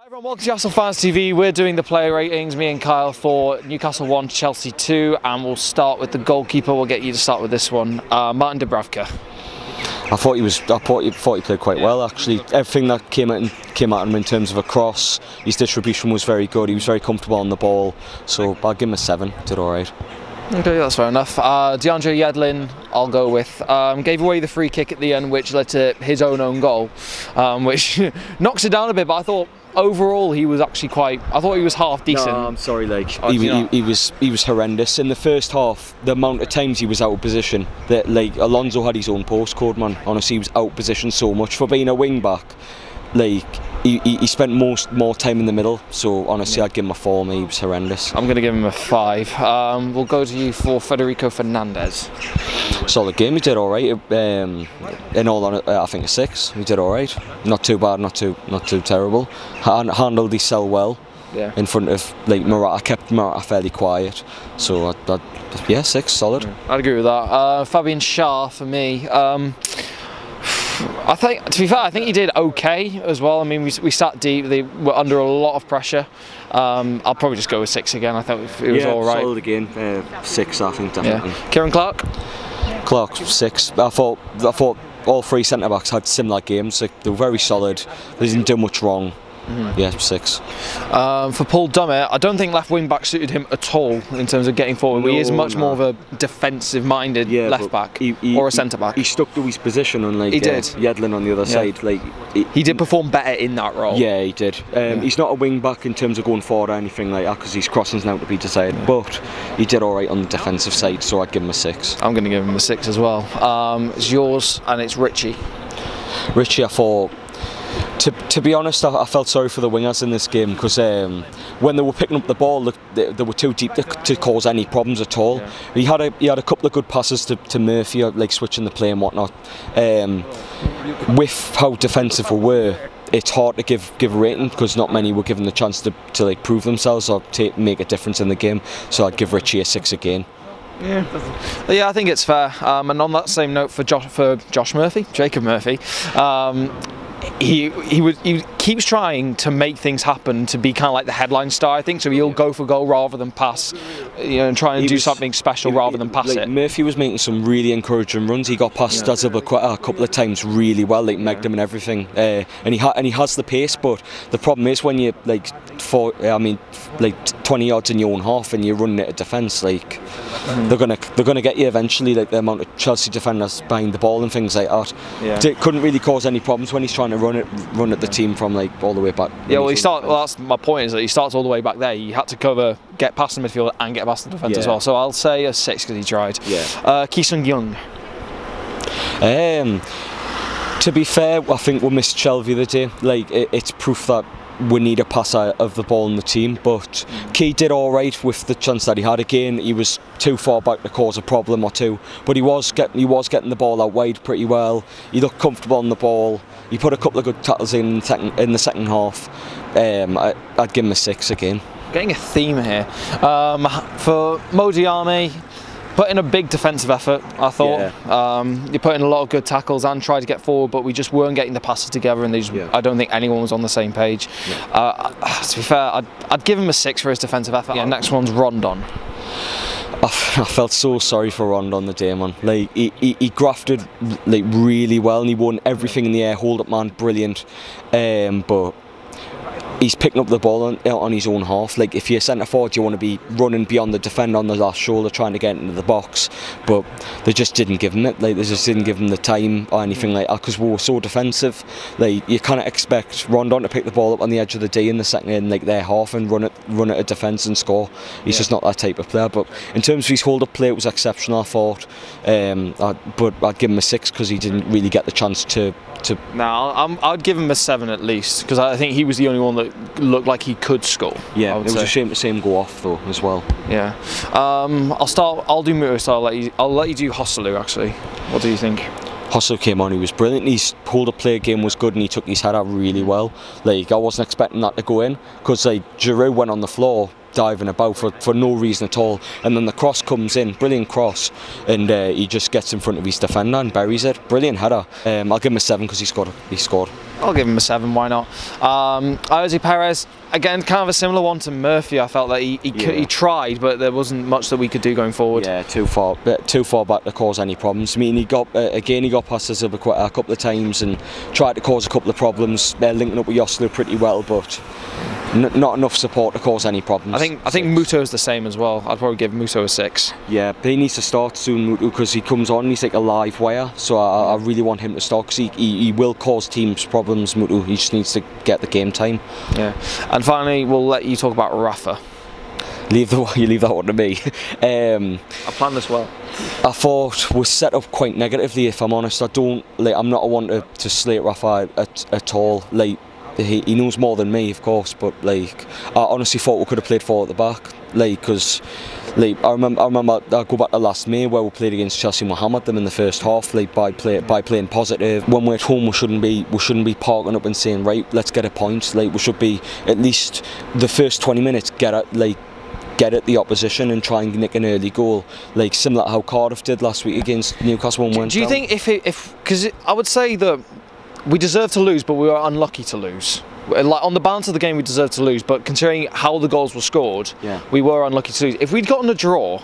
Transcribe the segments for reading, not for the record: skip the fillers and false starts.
Hi everyone, welcome to Newcastle Fans TV. We're doing the player ratings, me and Kyle, for Newcastle 1, Chelsea 2, and we'll start with the goalkeeper. We'll get you to start with this one, Martin Dubravka. I thought he played quite well actually. Everything that came at him in terms of a cross, his distribution was very good. He was very comfortable on the ball, so I'll give him a 7. Did all right. Okay, that's fair enough. DeAndre Yedlin, I'll go with. Gave away the free kick at the end, which led to his own goal, which knocks it down a bit. But I thought overall he was actually quite. I thought he was half decent. No, I'm sorry, he was horrendous in the first half. The amount of times he was out of position, that Alonso had his own postcode, man. Honestly, he was out of position so much for being a wing back. He spent more time in the middle, so honestly I'd give him a 4. He was horrendous. I'm going to give him a 5. We'll go to you for Federico Fernandez. Solid game, he did alright. In all honesty, I think a 6. He did alright. Not too bad, not too terrible. Handled his cell well. Yeah. In front of Morata, kept Morata fairly quiet. So yeah, 6, solid. Yeah, I'd agree with that. Fabian Schär for me. I think, to be fair, I think he did okay as well. I mean, we sat deep. They were under a lot of pressure. I'll probably just go with 6 again. I thought it was all right. Solid again. 6, I think, definitely. Yeah. Kieran Clark. 6. I thought all 3 centre backs had similar games. They were very solid. They didn't do much wrong. Yeah, 6. For Paul Dummett, I don't think left wing back suited him at all in terms of getting forward. No, he is much more of a defensive minded left back or a centre back. He stuck to his position, unlike he did. Yedlin on the other side. He did perform better in that role. Yeah, he did. He's not a wing back in terms of going forward or anything like that, because his crossing's now to be decided. But he did all right on the defensive side, so I'd give him a 6. I'm going to give him a 6 as well. It's yours, and it's Richie. Richie, I thought. To be honest, I felt sorry for the wingers in this game, because when they were picking up the ball, they were too deep to cause any problems at all. Yeah. He had a couple of good passes to Murphy, like switching the play and whatnot. With how defensive we were, it's hard to give a rating, because not many were given the chance to prove themselves or make a difference in the game. So I'd give Richie a 6 again. Yeah, I think it's fair. And on that same note, for Jacob Murphy. He keeps trying to make things happen to be kind of like the headline star, I think. So he'll go for goal rather than pass, and try and do something special rather than pass it. Murphy was making some really encouraging runs. He got past Joselu a couple of times really well, megged him and everything. And he has the pace, but the problem is when you 20 yards in your own half and you're running it at defence, they're gonna get you eventually. The amount of Chelsea defenders behind the ball and things like that. Yeah. It couldn't really cause any problems when he's trying to run at the team from all the way back. Yeah, well, that's my point, is that he starts all the way back there. He had to get past the midfield and get past the defence as well. So I'll say a 6 because he tried. Yeah. Sung-yueng. To be fair, I think we missed Shelvey the day. It's proof that we need a passer of the ball in the team, but Key did all right with the chance that he had. Again, he was too far back to cause a problem or two, but he was getting the ball out wide pretty well. He looked comfortable on the ball. He put a couple of good tackles in the second half. I'd give him a 6 again. Getting a theme here. For Modiane, put in a big defensive effort, I thought. Yeah. You put in a lot of good tackles and tried to get forward, but we just weren't getting the passes together, and I don't think anyone was on the same page. Yeah. To be fair, I'd give him a 6 for his defensive effort. Yeah, next one's Rondon. I felt so sorry for Rondon the day, man. He grafted really well, and he won everything in the air, hold up man, brilliant. But he's picking up the ball on his own half. If you're centre forward, you want to be running beyond the defender on the last shoulder, trying to get into the box. But they just didn't give him it. They just didn't give him the time or anything like that, because we were so defensive. You kind of expect Rondon to pick the ball up on the edge of the D in the second, in their half, and run it at defence and score. He's just not that type of player. But in terms of his hold-up play, it was exceptional, I thought. But I'd give him a 6 because he didn't really get the chance to. No, I'd give him a 7 at least, because I think he was the only one that looked like he could score. Yeah, it was a shame to see him go off though as well. Yeah. I'll do Muir, so I'll let you do Joselu actually. What do you think? Joselu came on, he was brilliant. His hold-up play game was good, and he took his head out really well. I wasn't expecting that to go in, because Giroud went on the floor diving about for no reason at all, and then the cross comes in, brilliant cross, and he just gets in front of his defender and buries it. Brilliant header. I'll give him a 7 because he scored. I'll give him a 7, why not? Jose Perez, again, kind of a similar one to Murphy. I felt that he tried, but there wasn't much that we could do going forward. Yeah, too far back to cause any problems. I mean, he got past Azpilicueta a couple of times and tried to cause a couple of problems. They're linking up with Joselu pretty well, but not enough support to cause any problems. I think Muto is the same as well. I'd probably give Muto a 6. Yeah, but he needs to start soon, Muto, because he comes on and he's like a live wire. So I really want him to start because he will cause teams problems, Muto. He just needs to get the game time. Yeah. And finally, we'll let you talk about Rafa. You leave that one to me. I planned this well. I thought was set up quite negatively, if I'm honest. I'm not a one to slate Rafa at all. Like, he knows more than me, of course, but like, I honestly thought we could have played 4 at the back. Like, because like I remember I go back to last May where we played against Chelsea Mohammed them in the first half, like by playing positive. When we're at home, we shouldn't be parking up and saying, right, let's get a point. Like, we should be at least the first 20 minutes get at the opposition and try and nick an early goal, like similar to how Cardiff did last week against Newcastle. Do you think because I would say that we deserve to lose, but we were unlucky to lose. Like, on the balance of the game, we deserved to lose, but considering how the goals were scored, we were unlucky to lose. If we'd gotten a draw,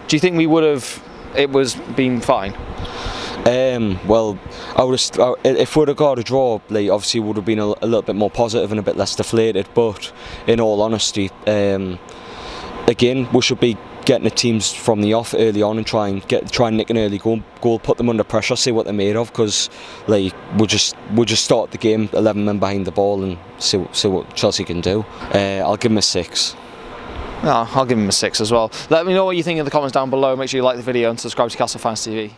do you think we would have? It was been fine. Well, if we'd have got a draw, like, obviously it would have been a little bit more positive and a bit less deflated. But in all honesty, again, we should be getting the teams from the off early on and try and nick an early goal, put them under pressure, see what they're made of, because like we'll just start the game 11 men behind the ball and see what Chelsea can do. I'll give him a 6. No, I'll give him a 6 as well. Let me know what you think in the comments down below. Make sure you like the video and subscribe to Newcastle Fans TV.